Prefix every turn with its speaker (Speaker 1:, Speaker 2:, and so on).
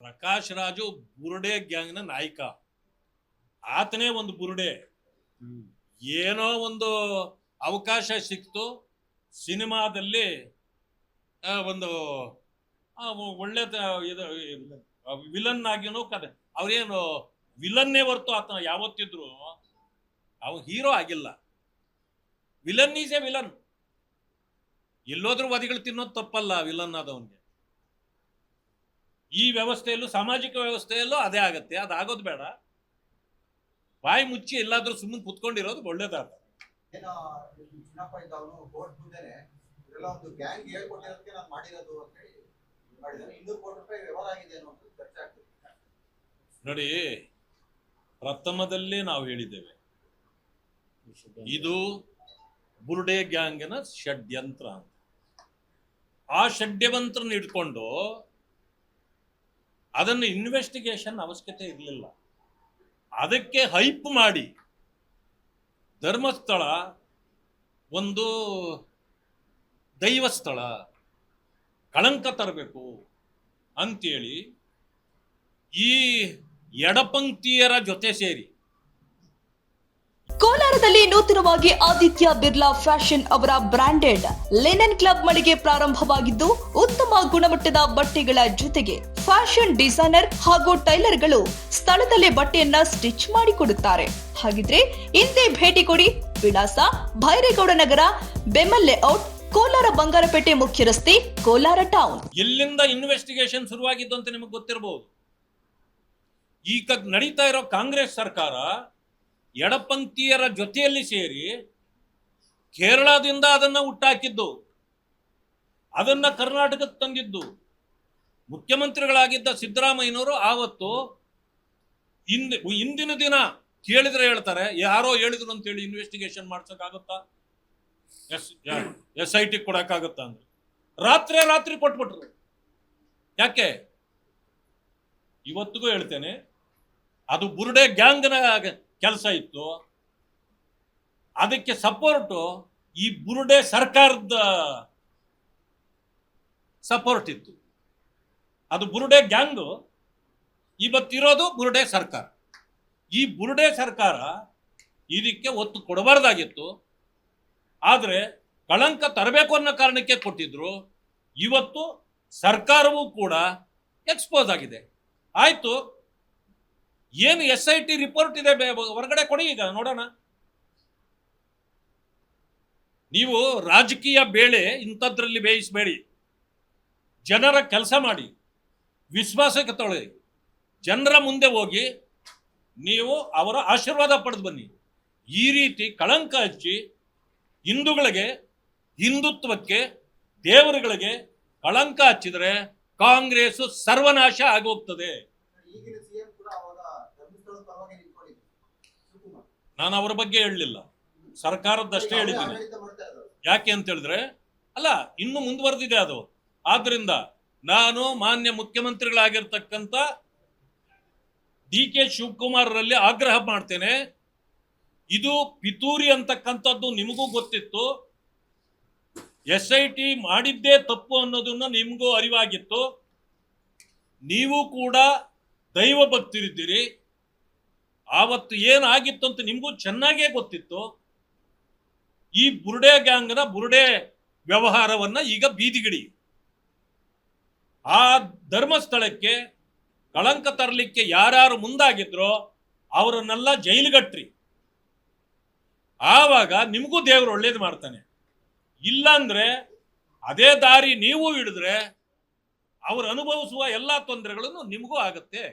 Speaker 1: ಪ್ರಕಾಶ್ ರಾಜು ಬುರುಡೆ ಗ್ಯಾಂಗ್ನ ನಾಯಕ. ಆತನೇ ಒಂದು ಬುರುಡೆ. ಏನೋ ಒಂದು ಅವಕಾಶ ಸಿಕ್ತು ಸಿನಿಮಾದಲ್ಲಿ, ಒಂದು ಒಳ್ಳೆ ವಿಲನ್ ಆಗಿನೂ ಕದೆ. ಅವ್ರೇನು ವಿಲನ್ನೇ ಹೊರ್ತು ಆತ ಯಾವತ್ತಿದ್ರು ಅವ್ನು ಹೀರೋ ಆಗಿಲ್ಲ. Villain is a villain. ಎಲ್ಲೋದ್ರೂ ವದಿಗಳು ತಿನ್ನೋದು ತಪ್ಪಲ್ಲ ವಿಲನ್ ಆದವನ್ಗೆ. ಈ ವ್ಯವಸ್ಥೆಯಲ್ಲೂ ಸಾಮಾಜಿಕ ವ್ಯವಸ್ಥೆಯಲ್ಲೂ ಅದೇ ಆಗತ್ತೆ. ಅದಾಗೋದು ಬೇಡ. ಬಾಯಿ ಮುಚ್ಚಿ ಎಲ್ಲಾದ್ರೂ ಸುಮ್ಮನೆ ಕುತ್ಕೊಂಡಿರೋದು ಒಳ್ಳೇದಾದ. ನೋಡಿ, ಪ್ರಥಮದಲ್ಲಿ ನಾವು ಹೇಳಿದ್ದೇವೆ, ಇದು ಬುರುಡೆ ಗ್ಯಾಂಗ್ನ ಷಡ್ಯಂತ್ರ ಅಂತ. ಆ ಷಡ್ಯಂತ್ರನ ಇಟ್ಕೊಂಡು ಅದನ್ನು ಇನ್ವೆಸ್ಟಿಗೇಷನ್ ಅವಶ್ಯಕತೆ ಇರಲಿಲ್ಲ. ಅದಕ್ಕೆ ಹೈಪ್ ಮಾಡಿ ಧರ್ಮಸ್ಥಳ ಒಂದು ದೈವಸ್ಥಳ, ಕಳಂಕ ತರಬೇಕು ಅಂತೇಳಿ ಈ ಎಡಪಂಕ್ತಿಯರ ಜೊತೆ ಸೇರಿ
Speaker 2: ಕೋಲಾರದಲ್ಲಿ ನೂತನವಾಗಿ ಆದಿತ್ಯ ಬಿರ್ಲಾ ಫ್ಯಾಷನ್ ಅವರ ಬ್ರಾಂಡೆಡ್ ಲಿನನ್ ಕ್ಲಬ್ ಮಳಿಗೆ ಪ್ರಾರಂಭವಾಗಿದ್ದು, ಉತ್ತಮ ಗುಣಮಟ್ಟದ ಬಟ್ಟೆಗಳ ಜೊತೆಗೆ ಫ್ಯಾಷನ್ ಡಿಸೈನರ್ ಹಾಗೂ ಟೈಲರ್ಗಳು ಸ್ಥಳದಲ್ಲೇ ಬಟ್ಟೆಯನ್ನ ಸ್ಟಿಚ್ ಮಾಡಿಕೊಡುತ್ತಾರೆ. ಹಾಗಿದ್ರೆ ಹಿಂದೆ ಭೇಟಿ ಕೊಡಿ. ವಿಳಾಸ ಭೈರೇಗೌಡ ನಗರ, ಬೆಮ್ಮಲ್ ಲೇಔಟ್, ಕೋಲಾರ ಬಂಗಾರಪೇಟೆ ಮುಖ್ಯ ರಸ್ತೆ, ಕೋಲಾರ ಟೌನ್.
Speaker 1: ಎಲ್ಲಿಂದ ಇನ್ವೆಸ್ಟಿಗೇಷನ್ ಶುರುವಾಗಿದ್ದು ಅಂತ ನಿಮಗೆ ಗೊತ್ತಿರಬಹುದು. ಈಗ ನಡೀತಾ ಇರೋ ಕಾಂಗ್ರೆಸ್ ಸರ್ಕಾರ ಎಡಪಂಕ್ತಿಯರ ಜೊತೆಯಲ್ಲಿ ಸೇರಿ ಕೇರಳದಿಂದ ಅದನ್ನ ಹುಟ್ಟಾಕಿದ್ದು, ಅದನ್ನ ಕರ್ನಾಟಕಕ್ಕೆ ತಂದಿದ್ದು ಮುಖ್ಯಮಂತ್ರಿಗಳಾಗಿದ್ದ ಸಿದ್ದರಾಮಯ್ಯನವರು. ಆವತ್ತು ಇಂದಿನ ದಿನ ಕೇಳಿದ್ರೆ ಹೇಳ್ತಾರೆ, ಯಾರೋ ಹೇಳಿದ್ರು ಅಂತೇಳಿ ಇನ್ವೆಸ್ಟಿಗೇಷನ್ ಮಾಡ್ಸಕ್ಕಾಗುತ್ತಾ? SIT ಕೊಡಕ್ಕಾಗುತ್ತಾ ಅಂದ್ರೆ ರಾತ್ರಿ ಕೊಟ್ಬಿಟ್ರು. ಯಾಕೆ? ಇವತ್ತಿಗೂ ಹೇಳ್ತೇನೆ, ಅದು ಬುರುಡೆ ಗ್ಯಾಂಗ್ನ ಕೆಲಸ ಇತ್ತು. ಅದಕ್ಕೆ ಸಪೋರ್ಟು ಈ ಬುರುಡೆ ಸರ್ಕಾರದ ಸಪೋರ್ಟ್ ಇತ್ತು. ಅದು ಬುರುಡೆ ಗ್ಯಾಂಗು, ಇವತ್ತಿರೋದು ಬುರುಡೆ ಸರ್ಕಾರ. ಈ ಬುರುಡೆ ಸರ್ಕಾರ ಇದಕ್ಕೆ ಒತ್ತು ಕೊಡಬಾರ್ದಾಗಿತ್ತು. ಆದರೆ ಕಳಂಕ ತರಬೇಕು ಅನ್ನೋ ಕಾರಣಕ್ಕೆ ಕೊಟ್ಟಿದ್ರು. ಇವತ್ತು ಸರ್ಕಾರವೂ ಕೂಡ ಎಕ್ಸ್ಪೋಸ್ ಆಗಿದೆ. ಆಯ್ತು, ಏನು SIT ರಿಪೋರ್ಟ್ ಇದೆ ಹೊರಗಡೆ ಕೊಡಿ, ಈಗ ನೋಡೋಣ. ನೀವು ರಾಜಕೀಯ ಬೇಳೆ ಇಂಥದ್ರಲ್ಲಿ ಬೇಯಿಸಬೇಡಿ. ಜನರ ಕೆಲಸ ಮಾಡಿ, ವಿಶ್ವಾಸಕ್ಕೆ ತೊಗೊಳ್ಳಿ, ಜನರ ಮುಂದೆ ಹೋಗಿ ನೀವು ಅವರ ಆಶೀರ್ವಾದ ಪಡೆದು ಬನ್ನಿ. ಈ ರೀತಿ ಕಳಂಕ ಹಚ್ಚಿ ಹಿಂದೂಗಳಿಗೆ, ಹಿಂದುತ್ವಕ್ಕೆ, ದೇವರುಗಳಿಗೆ ಕಳಂಕ ಹಚ್ಚಿದ್ರೆ ಕಾಂಗ್ರೆಸ್ ಸರ್ವನಾಶ ಆಗೋಗ್ತದೆ. ನಾನು ಅವರ ಬಗ್ಗೆ ಹೇಳಲಿಲ್ಲ, ಸರ್ಕಾರದಷ್ಟೇ ಹೇಳಿದ್ದೀನಿ. ಯಾಕೆ ಅಂತ ಹೇಳಿದ್ರೆ, ಅಲ್ಲ, ಇನ್ನು ಮುಂದುವರೆದಿದೆ ಅದು. ಆದ್ರಿಂದ ನಾನು ಮಾನ್ಯ ಮುಖ್ಯಮಂತ್ರಿಗಳಾಗಿರ್ತಕ್ಕಂಥ DK ಶಿವಕುಮಾರ್ ರಲ್ಲಿ ಆಗ್ರಹ ಮಾಡ್ತೇನೆ. ಇದು ಪಿತೂರಿ ಅಂತಕ್ಕಂಥದ್ದು ನಿಮಗೂ ಗೊತ್ತಿತ್ತು. SIT ಮಾಡಿದ್ದೇ ತಪ್ಪು ಅನ್ನೋದನ್ನ ನಿಮಗೂ ಅರಿವಾಗಿತ್ತು. ನೀವು ಕೂಡ ದೈವ ಭಕ್ತರಿದ್ದೀರಿ. ಆವತ್ತು ಏನಾಗಿತ್ತು ಅಂತ ನಿಮಗೂ ಚೆನ್ನಾಗೇ ಗೊತ್ತಿತ್ತು. ಈ ಬುರುಡೆ ಗ್ಯಾಂಗ್ನ ಬುರುಡೆ ವ್ಯವಹಾರವನ್ನ ಈಗ ಬೀದಿಗಿಡಿ. ಆ ಧರ್ಮಸ್ಥಳಕ್ಕೆ ಕಳಂಕ ತರಲಿಕ್ಕೆ ಯಾರ್ಯಾರು ಮುಂದಾಗಿದ್ರೋ ಅವರನ್ನೆಲ್ಲ ಜೈಲಿಗಟ್ರಿ. ಆವಾಗ ನಿಮಗೂ ದೇವರು ಒಳ್ಳೇದು ಮಾಡ್ತಾನೆ. ಇಲ್ಲಾಂದ್ರೆ ಅದೇ ದಾರಿ ನೀವು ಹಿಡಿದ್ರೆ ಅವ್ರು ಅನುಭವಿಸುವ ಎಲ್ಲಾ ತೊಂದರೆಗಳನ್ನು ನಿಮಗೂ ಆಗುತ್ತೆ.